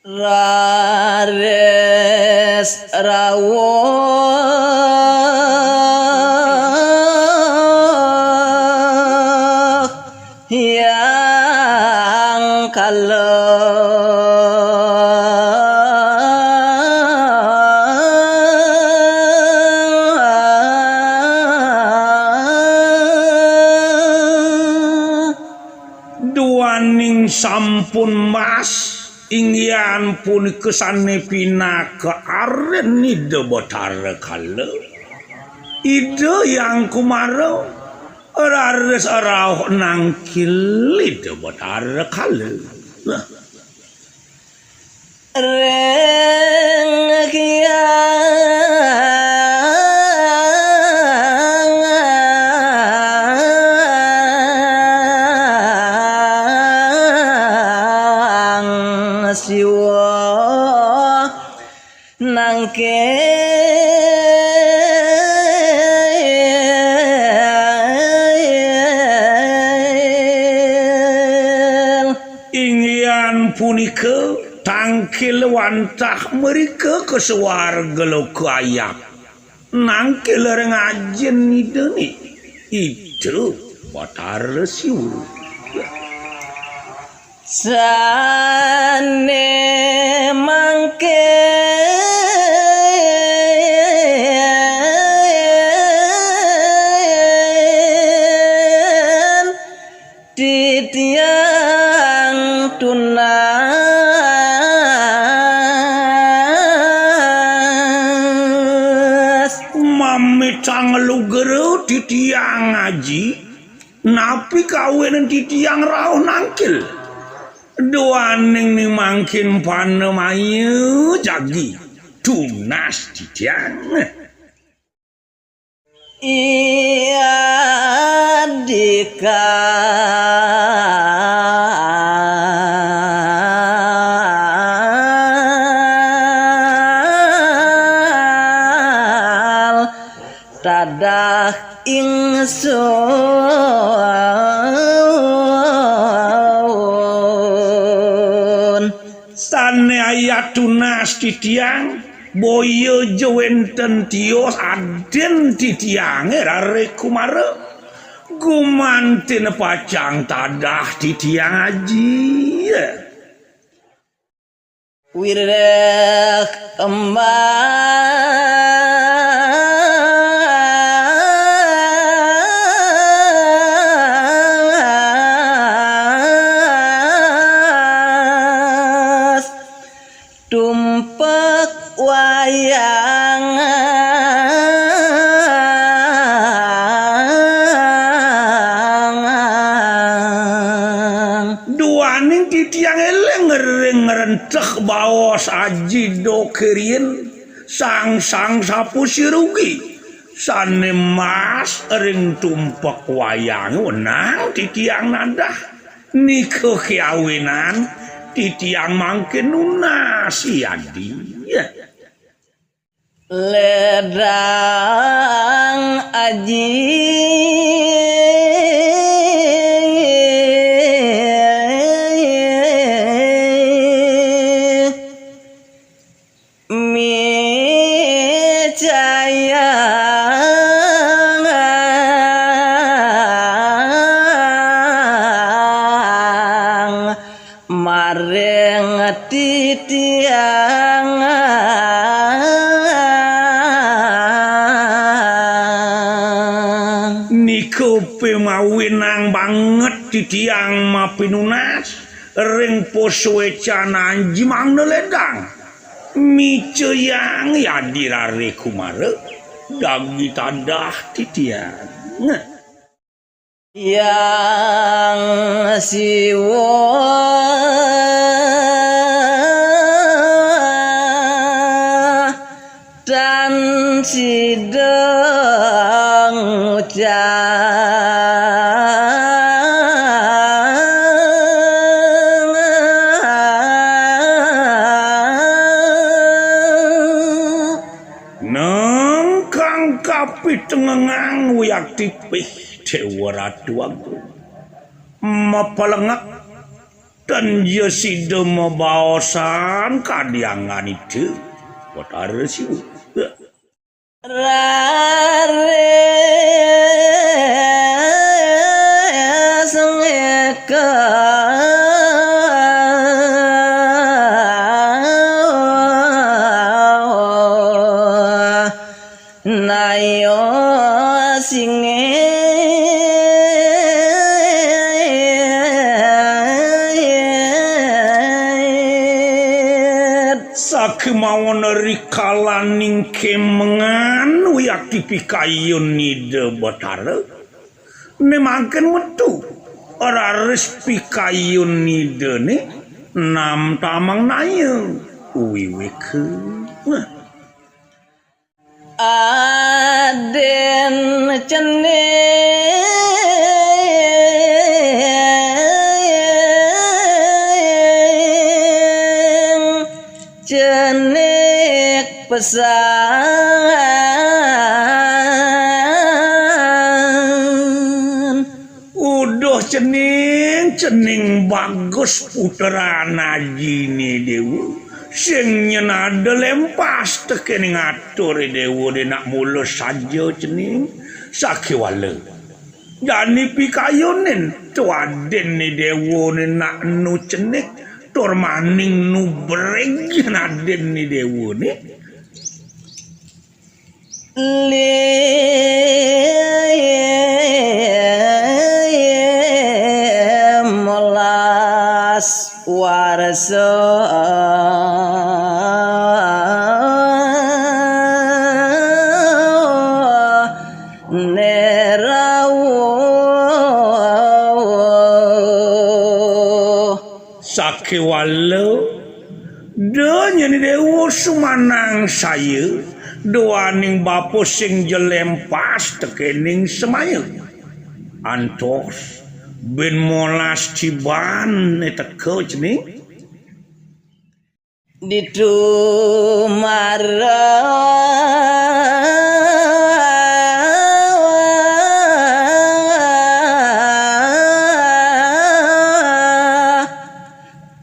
Rares rawuh yang duaning sampun mas ingyan pun kesane pinaka aren ide botare kala ide yang kumaro rares arauh nangkil ide botare kala reng siwa nangke ingyan punika tangkil wantah mereka ke swarga lokayap nangkil rengajen ideni itu Batara Siwu sane mangke titiang tunas mami cangluger titiang ngaji napi kawin titiang rauh nangkil doaning ni mangkin panemayu jagi tunas titiang iya dika tadah ingsun sane ayat tunas titiang boyo jewenten tios aden titiang rare kumara gumantin pacang tadah titiang aji wirek emas tumpek wayang duaning titiang eleng ngerenteh bawas aji dokerin sang sapu sirugi sane mas ring tumpak wayang wenang titiang nadah nikah kawinan titiang mangke nunas yadi ledang aji mareng titiang niku pemawinang banget titiang mapinunas ring posoe canan jimang ledang mice yang yadirare kumare dagi tadah titiang yang siwa dan sidang nang kang kapit tengengang wiyak tipih dewa ratu aku mapalengak dan sida mabaosan kadiangan itu Batara siu rare sengeka nayo singe sakemawon rikalaning kemengan wiyaki pikayun nida Batara nemangken metu ora res pikayun nida ne nam tamang naya wiweke aden cene cenek pesan udah cening bagus putra najine dewa sing nyenada lempas tekening atur dewa de nak mulus saja cening sakiwala jani pikayunin tuaden ni dewa ni nak nu cenik tur maning nu breg naden ni dewa ni molas warso sakiwala donya ni dewa sumanang saya doaning bapa sing jelempas tekening semaya antos ben molas ciban teko ceneng ditu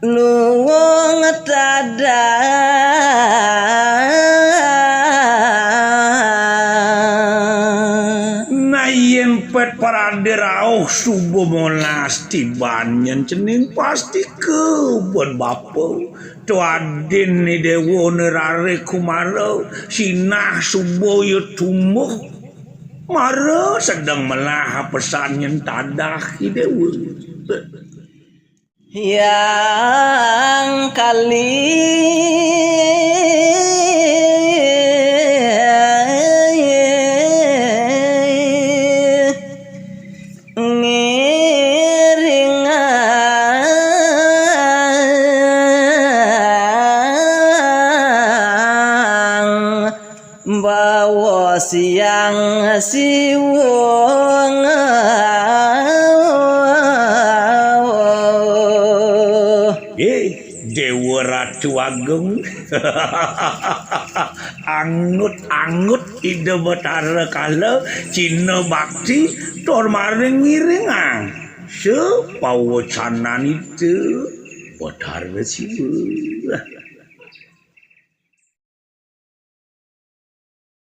luwung tada nayen pet parade rauh subuh molas tibanyen cening pasti kebon bapa tuaden ni dewa nerare kumara sinah subuh yo tumuh mara sedang melah pesan yen tadah dewa yang kali ngiringang bawa siang siwong Dewa Ratu Agung angut ide Batara kala Cina bakti tor maring ngiringang sepawacanan itu Batara siwa